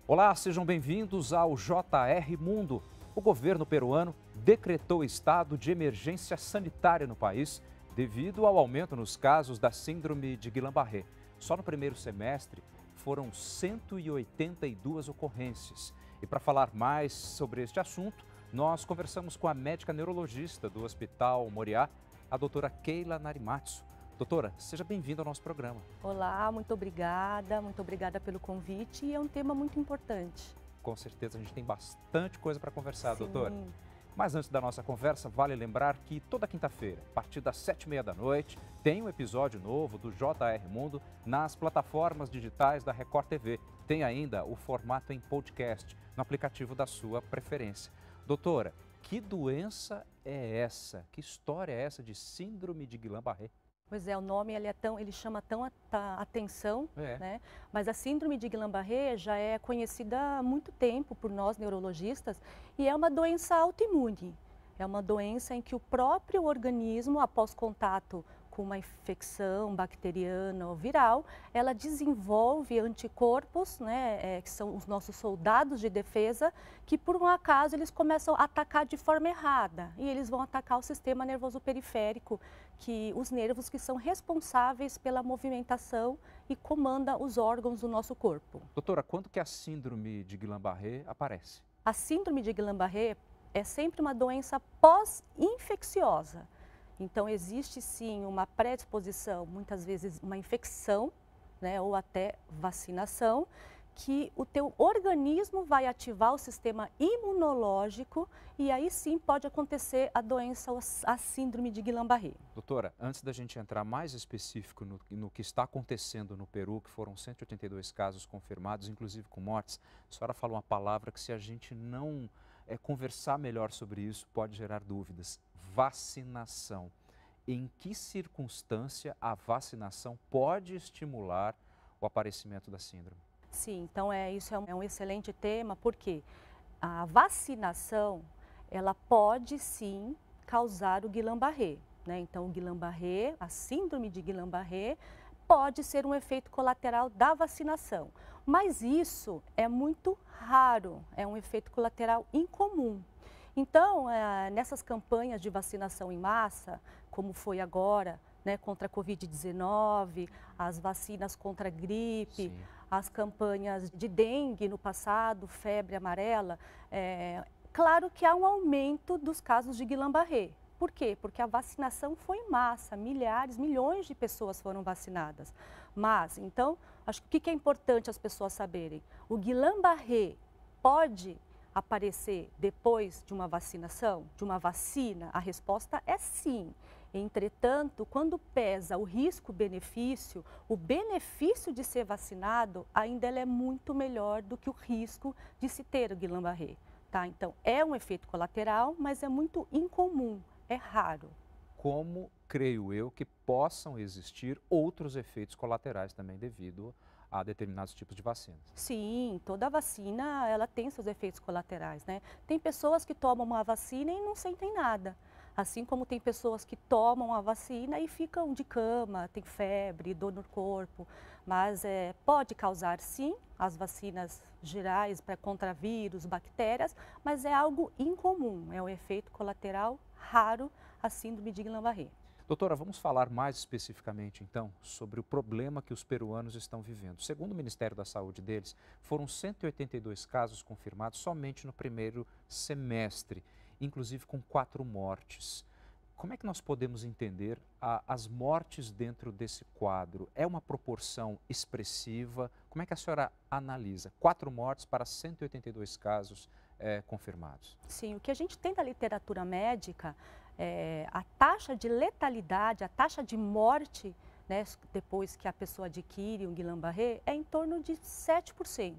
Olá, sejam bem-vindos ao JR Mundo. O governo peruano decretou estado de emergência sanitária no país devido ao aumento nos casos da síndrome de Guillain-Barré. Só no primeiro semestre foram 182 ocorrências. E para falar mais sobre este assunto, nós conversamos com a médica neurologista do Hospital Moriá, a doutora Keila Narimatsu. Doutora, seja bem-vinda ao nosso programa. Olá, muito obrigada pelo convite e é um tema muito importante. Com certeza a gente tem bastante coisa para conversar, Sim. doutora. Mas antes da nossa conversa, vale lembrar que toda quinta-feira, a partir das 7h30 da noite, tem um episódio novo do JR Mundo nas plataformas digitais da Record TV. Tem ainda o formato em podcast, no aplicativo da sua preferência. Doutora, que doença é essa? Que história é essa de síndrome de Guillain-Barré? Pois é, o nome ele chama tão atenção, É. né? Mas a síndrome de Guillain-Barré já é conhecida há muito tempo por nós neurologistas e é uma doença autoimune. É uma doença em que o próprio organismo, após contato com uma infecção bacteriana ou viral, ela desenvolve anticorpos, né, que são os nossos soldados de defesa, que por um acaso eles começam a atacar de forma errada e eles vão atacar o sistema nervoso periférico, os nervos que são responsáveis pela movimentação e comanda os órgãos do nosso corpo. Doutora, quando que a síndrome de Guillain-Barré aparece? A síndrome de Guillain-Barré é sempre uma doença pós-infecciosa. Então, existe sim uma predisposição, muitas vezes uma infecção, né, ou até vacinação, que o teu organismo vai ativar o sistema imunológico e aí sim pode acontecer a doença, a síndrome de Guillain-Barré. Doutora, antes da gente entrar mais específico no que está acontecendo no Peru, que foram 182 casos confirmados, inclusive com mortes, a senhora falou uma palavra que se a gente não conversar melhor sobre isso pode gerar dúvidas. Vacinação. Em que circunstância a vacinação pode estimular o aparecimento da síndrome? Sim, então isso é um excelente tema, porque a vacinação, ela pode sim causar o Guillain-Barré, né? Então, o Guillain-Barré, a síndrome de Guillain-Barré, pode ser um efeito colateral da vacinação, mas isso é muito raro, é um efeito colateral incomum. Então, nessas campanhas de vacinação em massa, como foi agora, né, contra a Covid-19, as vacinas contra a gripe, Sim. as campanhas de dengue no passado, febre amarela, claro que há um aumento dos casos de Guillain-Barré. Por quê? Porque a vacinação foi em massa, milhões de pessoas foram vacinadas. Mas, então, acho que o que é importante as pessoas saberem? O Guillain-Barré pode aparecer depois de uma vacinação, de uma vacina? A resposta é sim. Entretanto, quando pesa o risco-benefício, o benefício de ser vacinado ainda é muito melhor do que o risco de se ter o Guillain-Barré. Tá? Então, é um efeito colateral, mas é muito incomum, é raro. Como, creio eu, que possam existir outros efeitos colaterais também devido a determinados tipos de vacinas. Sim, toda vacina ela tem seus efeitos colaterais, né? Tem pessoas que tomam uma vacina e não sentem nada. Assim como tem pessoas que tomam a vacina e ficam de cama, tem febre, dor no corpo. Mas pode causar sim as vacinas gerais contra vírus, bactérias, mas é algo incomum, é um efeito colateral raro a síndrome de Guillain-Barré. Doutora, vamos falar mais especificamente, então, sobre o problema que os peruanos estão vivendo. Segundo o Ministério da Saúde deles, foram 182 casos confirmados somente no primeiro semestre, inclusive com 4 mortes. Como é que nós podemos entender as mortes dentro desse quadro? É uma proporção expressiva? Como é que a senhora analisa? 4 mortes para 182 casos confirmados. Sim, o que a gente tem da literatura médica, a taxa de letalidade, a taxa de morte, né, depois que a pessoa adquire um Guillain-Barré, é em torno de 7%.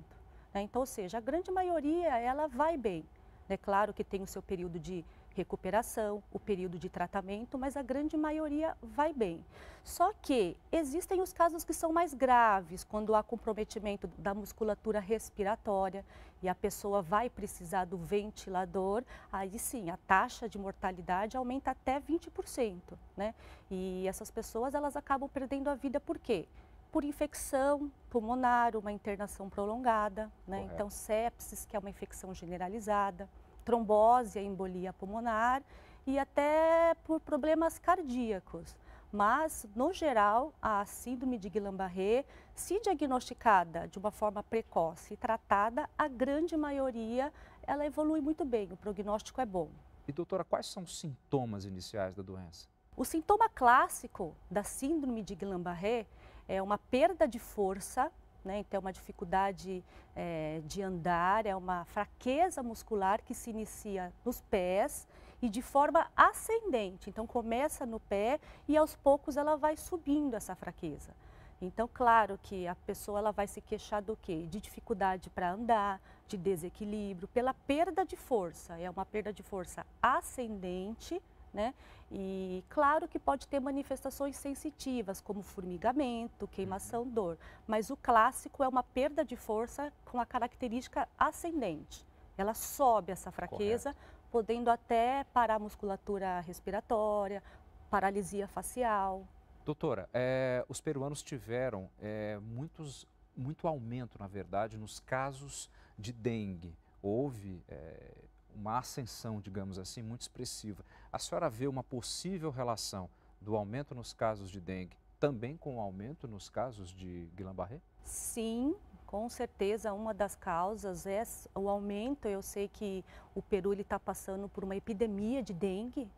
Né? Então, ou seja, a grande maioria ela vai bem. É claro que tem o seu período de recuperação, o período de tratamento, mas a grande maioria vai bem. Só que existem os casos que são mais graves, quando há comprometimento da musculatura respiratória e a pessoa vai precisar do ventilador, aí sim, a taxa de mortalidade aumenta até 20%, né? E essas pessoas, elas acabam perdendo a vida por quê? por infecção pulmonar, uma internação prolongada, né? Correto. Então, sepsis, que é uma infecção generalizada, trombose, a embolia pulmonar e até por problemas cardíacos. Mas, no geral, a síndrome de Guillain-Barré, se diagnosticada de uma forma precoce e tratada, a grande maioria, ela evolui muito bem, o prognóstico é bom. E doutora, quais são os sintomas iniciais da doença? O sintoma clássico da síndrome de Guillain-Barré é uma perda de força, né? Então, uma dificuldade de andar, é uma fraqueza muscular que se inicia nos pés e de forma ascendente. Então, começa no pé e aos poucos ela vai subindo essa fraqueza. Então, claro que a pessoa ela vai se queixar do quê? De dificuldade para andar, de desequilíbrio, pela perda de força. É uma perda de força ascendente, né? E claro que pode ter manifestações sensitivas, como formigamento, queimação, dor. Mas o clássico é uma perda de força com a característica ascendente. Ela sobe essa fraqueza, Correto. podendo até parar a musculatura respiratória, paralisia facial. Doutora, os peruanos tiveram muito aumento, na verdade, nos casos de dengue. Houve uma ascensão, digamos assim, muito expressiva. A senhora vê uma possível relação do aumento nos casos de dengue também com o aumento nos casos de Guillain-Barré? Sim, com certeza uma das causas é o aumento. Eu sei que o Peru está passando por uma epidemia de dengue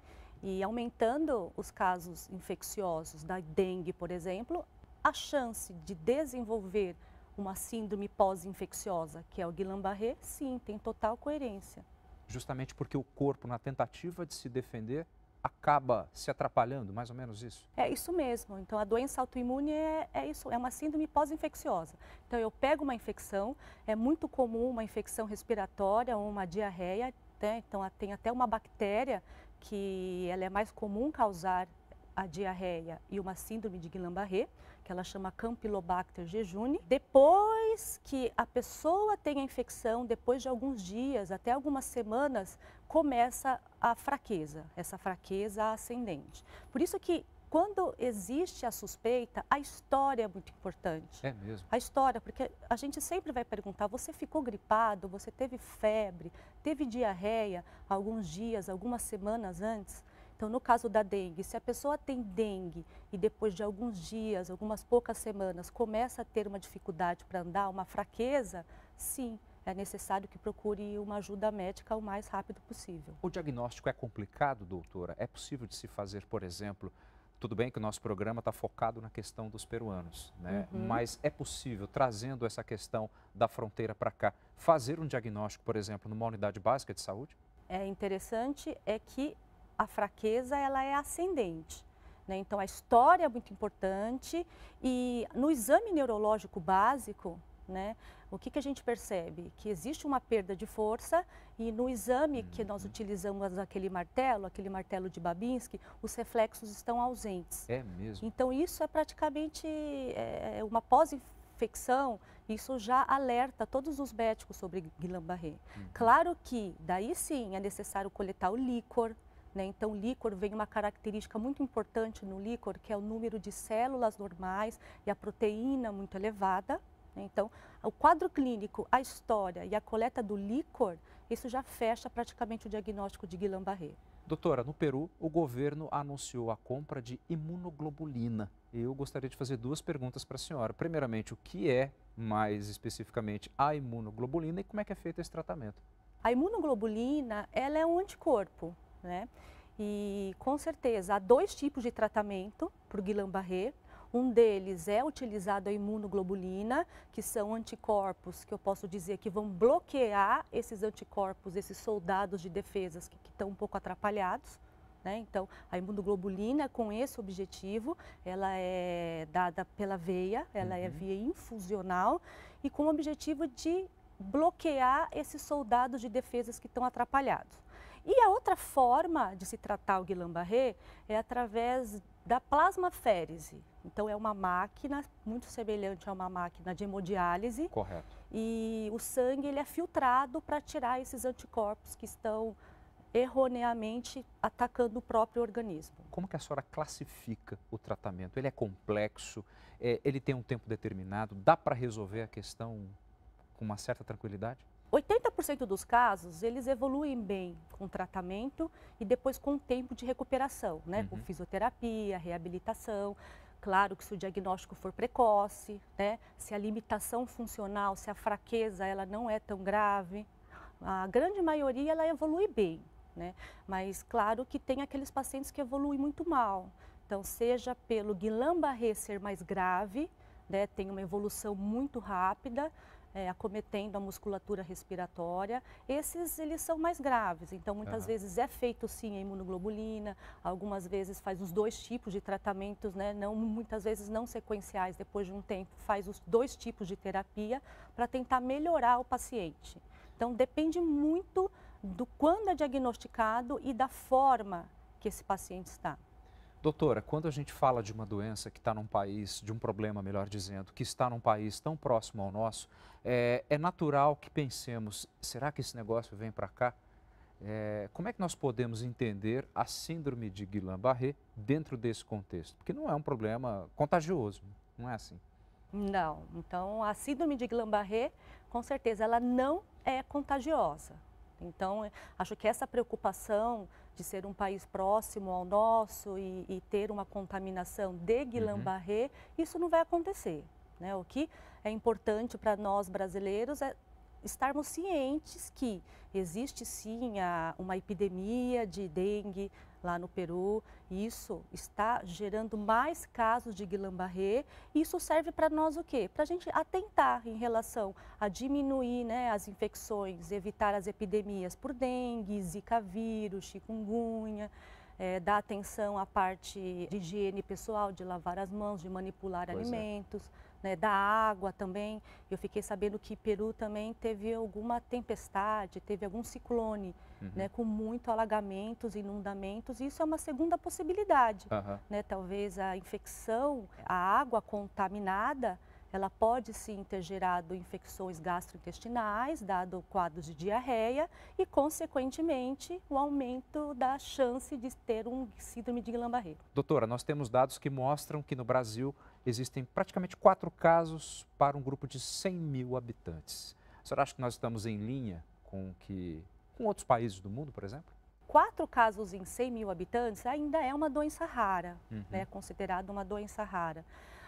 e aumentando os casos infecciosos da dengue, por exemplo, a chance de desenvolver uma síndrome pós-infecciosa, que é o Guillain-Barré, sim, tem total coerência. Justamente porque o corpo, na tentativa de se defender, acaba se atrapalhando, mais ou menos isso? É isso mesmo. Então, a doença autoimune é isso, é uma síndrome pós-infecciosa. Então, eu pego uma infecção, é muito comum uma infecção respiratória ou uma diarreia, né? Então, tem até uma bactéria que ela é mais comum causar a diarreia e uma síndrome de Guillain-Barré, que ela chama Campylobacter jejuni. Depois que a pessoa tem a infecção, depois de alguns dias, até algumas semanas, começa a fraqueza, essa fraqueza ascendente. Por isso que quando existe a suspeita, a história é muito importante. É mesmo? A história, porque a gente sempre vai perguntar, você ficou gripado, você teve febre, teve diarreia alguns dias, algumas semanas antes? Então, no caso da dengue, se a pessoa tem dengue e depois de alguns dias, algumas poucas semanas, começa a ter uma dificuldade para andar, uma fraqueza, sim, é necessário que procure uma ajuda médica o mais rápido possível. O diagnóstico é complicado, doutora? É possível de se fazer, por exemplo, tudo bem que o nosso programa está focado na questão dos peruanos, né? Mas é possível, trazendo essa questão da fronteira para cá, fazer um diagnóstico, por exemplo, numa unidade básica de saúde? É interessante é que a fraqueza ela é ascendente, né? Então, a história é muito importante e no exame neurológico básico, né, o que a gente percebe? Que existe uma perda de força e no exame que nós utilizamos aquele martelo de Babinski, os reflexos estão ausentes. É mesmo? Então, isso é praticamente uma pós-infecção, isso já alerta todos os médicos sobre Guillain-Barré. Claro que daí sim é necessário coletar o líquor, né? Então, o líquor vem uma característica muito importante no líquor, que é o número de células normais e a proteína muito elevada. Então, o quadro clínico, a história e a coleta do líquor, isso já fecha praticamente o diagnóstico de Guillain-Barré. Doutora, no Peru, o governo anunciou a compra de imunoglobulina. Eu gostaria de fazer duas perguntas para a senhora. Primeiramente, o que é, mais especificamente, a imunoglobulina e como é que é feito esse tratamento? A imunoglobulina, ela é um anticorpo, né? E, com certeza, há dois tipos de tratamento para o Guillain-Barré. Um deles é utilizado a imunoglobulina, que são anticorpos que eu posso dizer que vão bloquear esses anticorpos, esses soldados de defesas que estão um pouco atrapalhados, né? Então, a imunoglobulina, com esse objetivo, ela é dada pela veia, ela é via infusional e com o objetivo de bloquear esses soldados de defesas que estão atrapalhados. E a outra forma de se tratar o Guillain-Barré é através da plasmaférese. Então, é uma máquina muito semelhante a uma máquina de hemodiálise. Correto. E o sangue ele é filtrado para tirar esses anticorpos que estão erroneamente atacando o próprio organismo. Como que a senhora classifica o tratamento? Ele é complexo? Ele tem um tempo determinado? Dá para resolver a questão com uma certa tranquilidade? 80% dos casos, eles evoluem bem com tratamento e depois com tempo de recuperação, né? Com fisioterapia, reabilitação. Claro que se o diagnóstico for precoce, né? Se a limitação funcional, se a fraqueza ela não é tão grave, a grande maioria ela evolui bem, né? Mas claro que tem aqueles pacientes que evoluem muito mal. Então, seja pelo Guillain-Barré ser mais grave, né? Tem uma evolução muito rápida, acometendo a musculatura respiratória, eles são mais graves. Então, muitas vezes é feito sim a imunoglobulina, algumas vezes faz os 2 tipos de tratamentos, né? Muitas vezes não sequenciais, depois de um tempo faz os 2 tipos de terapia para tentar melhorar o paciente. Então, depende muito do quando é diagnosticado e da forma que esse paciente está. Doutora, quando a gente fala de uma doença que está num país, de um problema, melhor dizendo, que está num país tão próximo ao nosso, é natural que pensemos, será que esse negócio vem para cá? Como é que nós podemos entender a síndrome de Guillain-Barré dentro desse contexto? Porque não é um problema contagioso, não é assim? Não, então a síndrome de Guillain-Barré, com certeza, ela não é contagiosa. Então, acho que essa preocupação de ser um país próximo ao nosso e ter uma contaminação de Guillain-Barré, isso não vai acontecer, né? O que é importante para nós brasileiros é estarmos cientes que existe sim uma epidemia de dengue lá no Peru. Isso está gerando mais casos de Guillain-Barré. Isso serve para nós o quê? Para a gente atentar em relação a diminuir, né, as infecções, evitar as epidemias por dengue, zika vírus, chikungunya. Dar atenção à parte de higiene pessoal, de lavar as mãos, de manipular alimentos, né, da água também. Eu fiquei sabendo que Peru também teve alguma tempestade, teve algum ciclone, né, com muito alagamentos, inundamentos. Isso é uma segunda possibilidade, né? Talvez a infecção, a água contaminada, ela pode sim ter gerado infecções gastrointestinais, dado quadros de diarreia e, consequentemente, o aumento da chance de ter um síndrome de Guillain-Barré. Doutora, nós temos dados que mostram que no Brasil existem praticamente 4 casos para um grupo de 100 mil habitantes. A senhora acha que nós estamos em linha com outros países do mundo, por exemplo? 4 casos em 100 mil habitantes ainda é uma doença rara, né, considerada uma doença rara.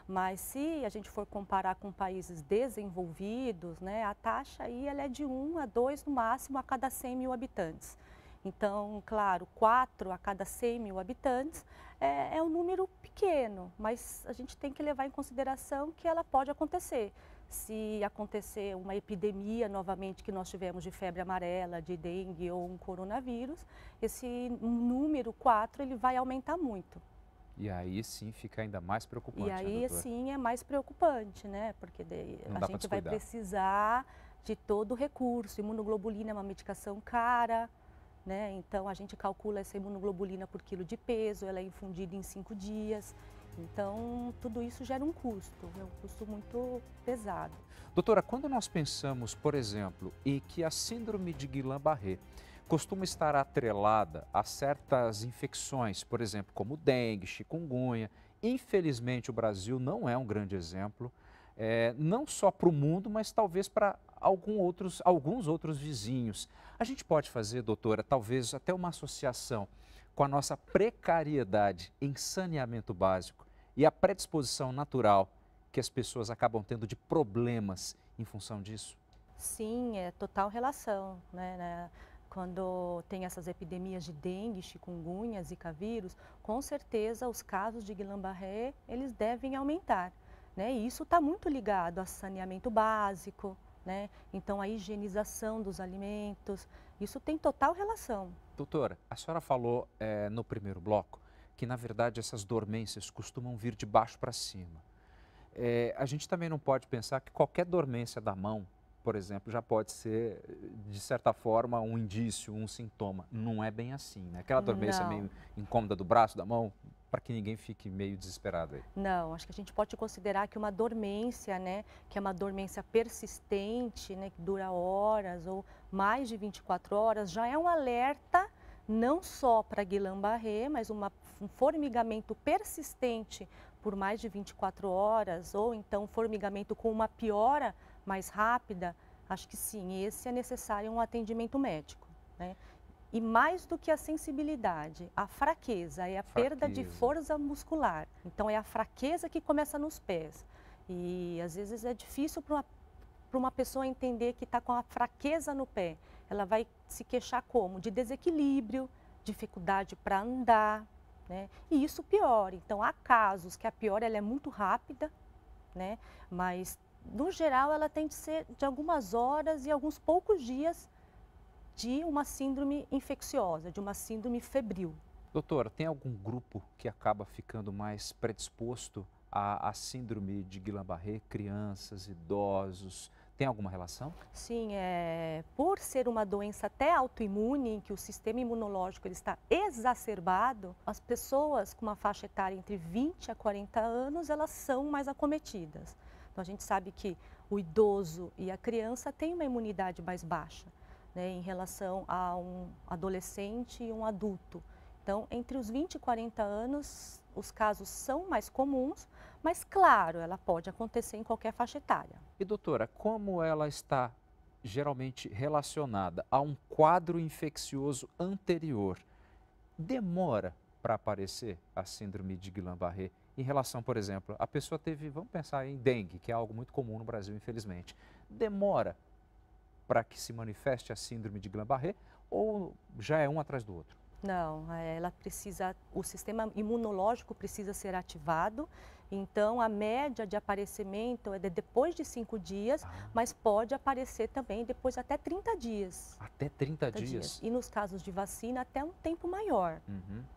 Mas se a gente for comparar com países desenvolvidos, né, a taxa aí ela é de 1 a 2 no máximo a cada 100 mil habitantes. Então, claro, 4 a cada 100 mil habitantes é um número pequeno, mas a gente tem que levar em consideração que ela pode acontecer. Se acontecer uma epidemia novamente que nós tivemos de febre amarela, de dengue ou um coronavírus, esse número 4 ele vai aumentar muito. E aí sim fica ainda mais preocupante, E aí né, sim é mais preocupante, né? Porque a gente vai precisar de todo o recurso. Imunoglobulina é uma medicação cara, né? Então a gente calcula essa imunoglobulina por quilo de peso, ela é infundida em 5 dias. Então tudo isso gera um custo, é um custo muito pesado. Doutora, quando nós pensamos, por exemplo, em que a síndrome de Guillain-Barré costuma estar atrelada a certas infecções, por exemplo, como dengue, chikungunya. Infelizmente, o Brasil não é um grande exemplo, não só para o mundo, mas talvez para alguns outros vizinhos. A gente pode fazer, doutora, talvez até uma associação com a nossa precariedade em saneamento básico e a predisposição natural que as pessoas acabam tendo de problemas em função disso? Sim, é total relação, né? Quando tem essas epidemias de dengue, chikungunya, zika vírus, com certeza os casos de Guillain-Barré, eles devem aumentar, né? E isso está muito ligado a saneamento básico, né? Então a higienização dos alimentos, isso tem total relação. Doutora, a senhora falou no primeiro bloco que na verdade essas dormências costumam vir de baixo para cima. A gente também não pode pensar que qualquer dormência da mão, por exemplo, já pode ser, de certa forma, um indício, um sintoma. Não é bem assim, né? Aquela dormência meio incômoda do braço, da mão, para que ninguém fique meio desesperado aí. Não, acho que a gente pode considerar que uma dormência, né, que é uma dormência persistente, né, que dura horas ou mais de 24 horas, já é um alerta, não só para Guillain-Barré, mas um formigamento persistente por mais de 24 horas, ou então formigamento com uma piora mais rápida, acho que sim, esse é necessário um atendimento médico, né? E mais do que a sensibilidade, a fraqueza, é a perda de força muscular. Então, é a fraqueza que começa nos pés. E, às vezes, é difícil para uma pessoa entender que está com a fraqueza no pé. Ela vai se queixar como? De desequilíbrio, dificuldade para andar, né? E isso piora. Então, há casos que a piora ela é muito rápida, né? Mas, no geral, ela tem de ser de algumas horas e alguns poucos dias de uma síndrome infecciosa, de uma síndrome febril. Doutora, tem algum grupo que acaba ficando mais predisposto à síndrome de Guillain-Barré? Crianças, idosos, tem alguma relação? Sim, por ser uma doença até autoimune, em que o sistema imunológico ele está exacerbado, as pessoas com uma faixa etária entre 20 a 40 anos, elas são mais acometidas. Então, a gente sabe que o idoso e a criança têm uma imunidade mais baixa, né, em relação a um adolescente e um adulto. Então, entre os 20 e 40 anos, os casos são mais comuns, mas, claro, ela pode acontecer em qualquer faixa etária. E, doutora, como ela está geralmente relacionada a um quadro infeccioso anterior, demora para aparecer a síndrome de Guillain-Barré? Em relação, por exemplo, a pessoa teve, vamos pensar em dengue, que é algo muito comum no Brasil, infelizmente. Demora para que se manifeste a síndrome de Guillain-Barré ou já é um atrás do outro? Não, ela precisa, o sistema imunológico precisa ser ativado, então a média de aparecimento é depois de 5 dias, mas pode aparecer também depois até 30 dias. Até 30 dias? E nos casos de vacina até um tempo maior,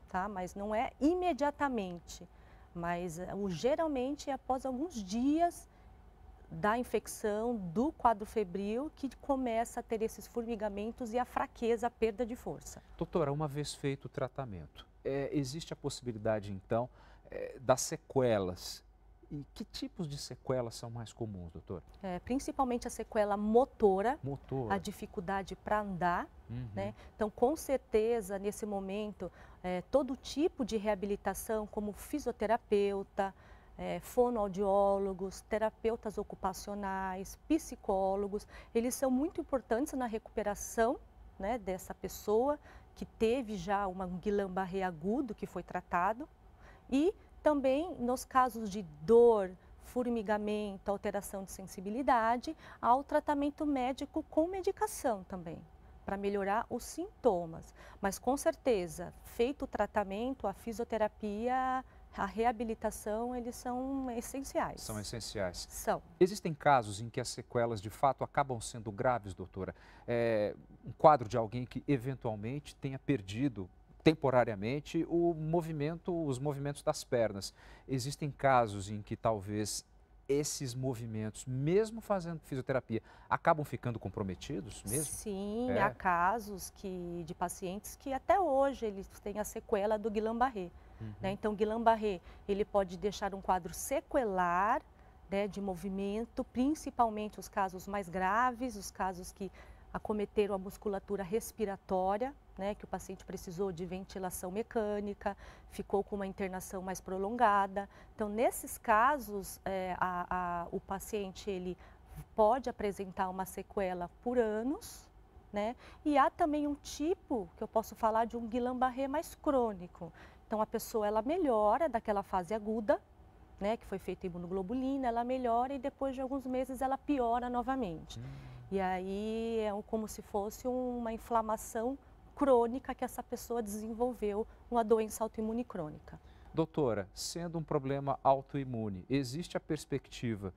tá? Mas não é imediatamente, mas geralmente é após alguns dias da infecção, do quadro febril, que começa a ter esses formigamentos e a fraqueza, a perda de força. Doutora, uma vez feito o tratamento, existe a possibilidade, então, das sequelas? E que tipos de sequelas são mais comuns, doutor? Principalmente a sequela motora, a dificuldade para andar, né? Então, com certeza, nesse momento, todo tipo de reabilitação, como fisioterapeuta, fonoaudiólogos, terapeutas ocupacionais, psicólogos, eles são muito importantes na recuperação, né, dessa pessoa que teve já um Guillain-Barré agudo que foi tratado, e também nos casos de dor, formigamento, alteração de sensibilidade, há o tratamento médico com medicação também, para melhorar os sintomas. Mas com certeza, feito o tratamento, a fisioterapia, a reabilitação, eles são essenciais. São essenciais. São. Existem casos em que as sequelas de fato acabam sendo graves, doutora? Um quadro de alguém que eventualmente tenha perdido temporariamente os movimentos das pernas. Existem casos em que talvez esses movimentos, mesmo fazendo fisioterapia, acabam ficando comprometidos mesmo? Sim, há casos de pacientes que até hoje eles têm a sequela do Guillain-Barré. Né? Então, Guillain-Barré, ele pode deixar um quadro sequelar, né, de movimento, principalmente os casos mais graves, os casos que acometeram a musculatura respiratória, né, que o paciente precisou de ventilação mecânica, ficou com uma internação mais prolongada. Então, nesses casos, o paciente ele pode apresentar uma sequela por anos, né? E há também um tipo, que eu posso falar, de um Guillain-Barré mais crônico. Então, a pessoa ela melhora daquela fase aguda, né, que foi feita imunoglobulina, ela melhora e depois de alguns meses ela piora novamente. E aí é como se fosse uma inflamação crônica que essa pessoa desenvolveu, uma doença autoimune crônica. Doutora, sendo um problema autoimune, existe a perspectiva,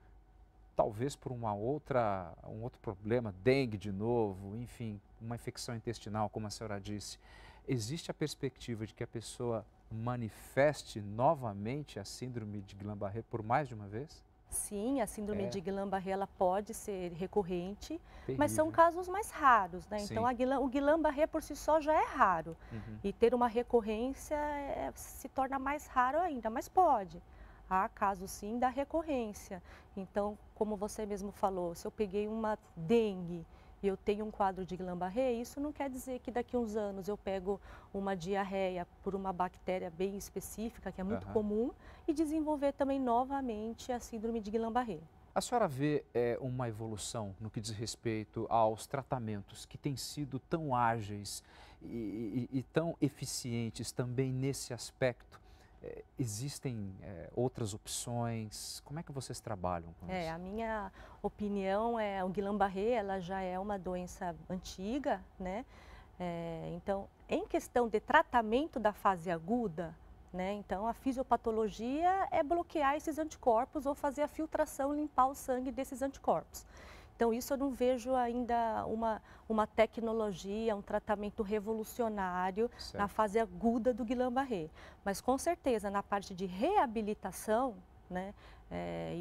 talvez por um outro problema, dengue de novo, enfim, uma infecção intestinal, como a senhora disse, existe a perspectiva de que a pessoa manifeste novamente a síndrome de Guillain-Barré por mais de uma vez? Sim, a síndrome de Guillain-Barré ela pode ser recorrente, Terrível. mas são casos mais raros, né? Então, o Guillain-Barré por si só já é raro. E ter uma recorrência se torna mais raro ainda, mas pode. Há casos sim da recorrência. Então, como você mesmo falou, se eu peguei uma dengue, e eu tenho um quadro de Guillain-Barré, isso não quer dizer que daqui a uns anos eu pego uma diarreia por uma bactéria bem específica, que é muito comum, e desenvolver também novamente a síndrome de Guillain-Barré. A senhora vê uma evolução no que diz respeito aos tratamentos que têm sido tão ágeis e tão eficientes também nesse aspecto? Existem outras opções? Como é que vocês trabalham com isso? A minha opinião é o Guillain-Barré, ela já é uma doença antiga, né? Então, em questão de tratamento da fase aguda, né? Então, a fisiopatologia é bloquear esses anticorpos ou fazer a filtração, limpar o sangue desses anticorpos. Então, isso eu não vejo ainda uma tecnologia, um tratamento revolucionário na fase aguda do Guillain-Barré. Mas, com certeza, na parte de reabilitação, né,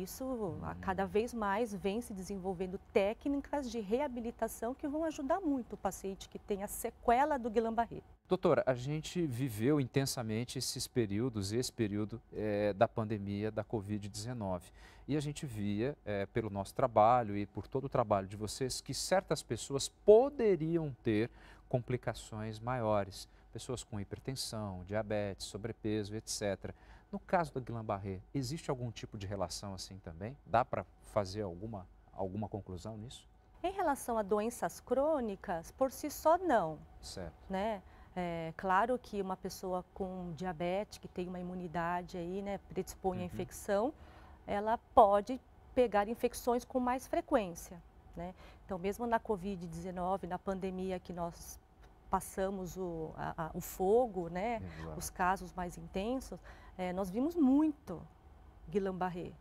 isso cada vez mais vem se desenvolvendo técnicas de reabilitação que vão ajudar muito o paciente que tem a sequela do Guillain-Barré. Doutora, a gente viveu intensamente esse período da pandemia da Covid-19. E a gente via, pelo nosso trabalho e por todo o trabalho de vocês, que certas pessoas poderiam ter complicações maiores. Pessoas com hipertensão, diabetes, sobrepeso, etc. No caso do Guillain-Barré, existe algum tipo de relação assim também? Dá para fazer alguma conclusão nisso? Em relação a doenças crônicas, por si só não. Certo. Né? Claro que uma pessoa com diabetes, que tem uma imunidade aí, né, predispõe à infecção, ela pode pegar infecções com mais frequência, né? Então, mesmo na Covid-19, na pandemia que nós passamos o fogo, né, os casos mais intensos, nós vimos muito Guillain-Barré,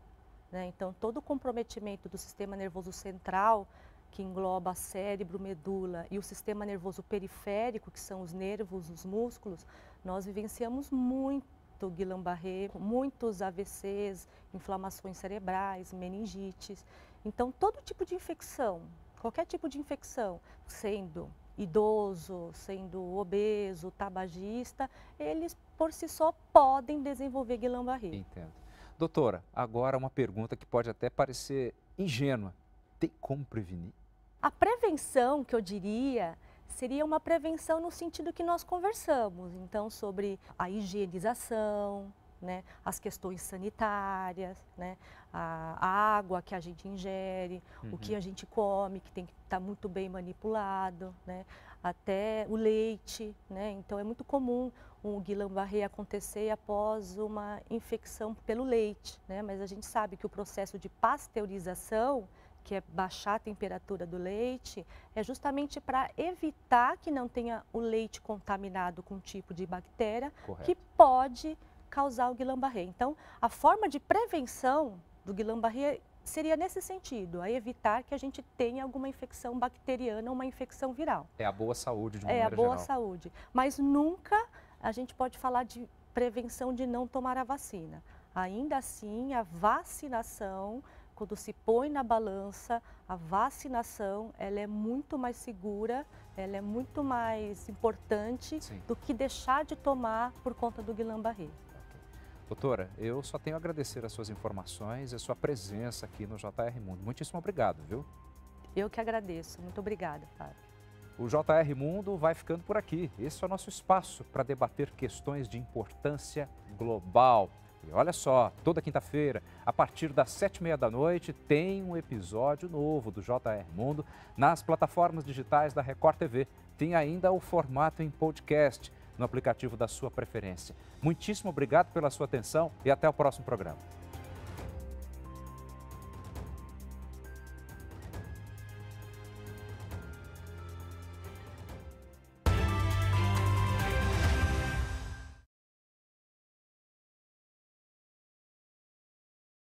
né? Então, todo o comprometimento do sistema nervoso central, que engloba cérebro, medula e o sistema nervoso periférico, que são os nervos, os músculos, nós vivenciamos muito Guillain-Barré, muitos AVCs, inflamações cerebrais, meningites. Então, todo tipo de infecção, qualquer tipo de infecção, sendo idoso, sendo obeso, tabagista, eles por si só podem desenvolver Guillain-Barré. Entendo. Doutora, agora uma pergunta que pode até parecer ingênua. Tem como prevenir? A prevenção, que eu diria, seria uma prevenção no sentido que nós conversamos, então sobre a higienização, né, as questões sanitárias, né, a água que a gente ingere, o que a gente come, que tem que estar muito bem manipulado, né, até o leite, né, então é muito comum o Guillain-Barré acontecer após uma infecção pelo leite, né, mas a gente sabe que o processo de pasteurização, que é baixar a temperatura do leite, é justamente para evitar que não tenha o leite contaminado com um tipo de bactéria que pode causar o Guillain-Barré. Então, a forma de prevenção do Guillain-Barré seria nesse sentido, a evitar que a gente tenha alguma infecção bacteriana ou uma infecção viral. É a boa saúde de uma maneira geral. É a boa geral. saúde, mas nunca a gente pode falar de prevenção de não tomar a vacina. Ainda assim, a vacinação, quando se põe na balança, a vacinação, ela é muito mais segura, ela é muito mais importante do que deixar de tomar por conta do Guillain-Barré. Doutora, eu só tenho a agradecer as suas informações e a sua presença aqui no JR Mundo. Muitíssimo obrigado, viu? Eu que agradeço. Muito obrigada, Fábio. O JR Mundo vai ficando por aqui. Esse é o nosso espaço para debater questões de importância global. E olha só, toda quinta-feira, a partir das 7h30 da noite, tem um episódio novo do JR Mundo nas plataformas digitais da Record TV. Tem ainda o formato em podcast no aplicativo da sua preferência. Muitíssimo obrigado pela sua atenção e até o próximo programa.